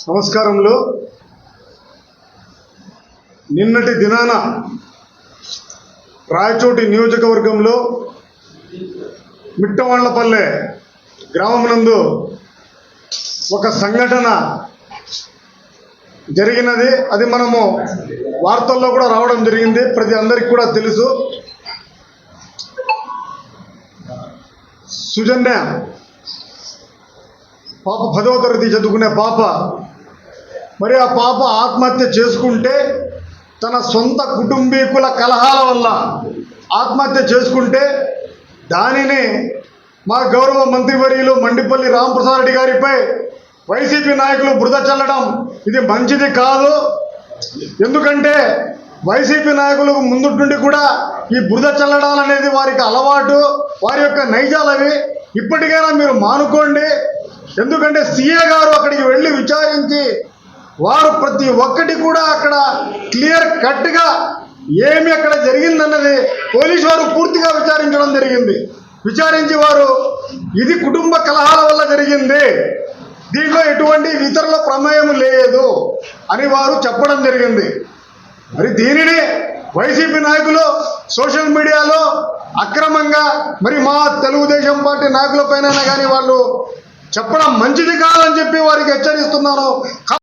నమస్కారములు. నిన్నటి దినాన రాయచోటి నియోజకవర్గంలో మిట్టవాళ్లపల్లె గ్రామమునందు ఒక సంఘటన జరిగినది. అది మనము వార్తల్లో కూడా రావడం జరిగింది, ప్రతి అందరికీ కూడా తెలుసు. సుజన్య పాప 10వ తరగతి చదువుకునే పాప, మరి ఆ పాప ఆత్మహత్య చేసుకుంటే తన సొంత కుటుంబీకుల కలహాల వల్ల ఆత్మహత్య చేసుకుంటే దానిని మా గౌరవ మంత్రివర్యులు మండిపల్లి రామప్రసాద్ రెడ్డి గారిపై వైసీపీ నాయకులు బురద చల్లడం ఇది మంచిది కాదు. ఎందుకంటే వైసీపీ నాయకులకు ముందు నుండి కూడా ఈ బురద చల్లడాలనేది వారికి అలవాటు, వారి యొక్క నైజాలవి. ఇప్పటికైనా మీరు మానుకోండి. ఎందుకంటే సీఏ గారు అక్కడికి వెళ్ళి విచారించి వారు ప్రతి ఒక్కటి కూడా అక్కడ క్లియర్ కట్గా ఏమి అక్కడ జరిగిందన్నది పోలీసు వారు పూర్తిగా విచారించడం జరిగింది. విచారించి వారు ఇది కుటుంబ కలహాల వల్ల జరిగింది, దీంట్లో ఎటువంటి ఇతరుల ప్రమేయం లేదు అని వారు చెప్పడం జరిగింది. మరి దీనిని వైసీపీ నాయకులు సోషల్ మీడియాలో అక్రమంగా మరి మా తెలుగుదేశం పార్టీ నాయకుల పైన కానీ వాళ్ళు చెప్పడం మంచిది కాదని చెప్పి వారికి హెచ్చరిస్తున్నాను.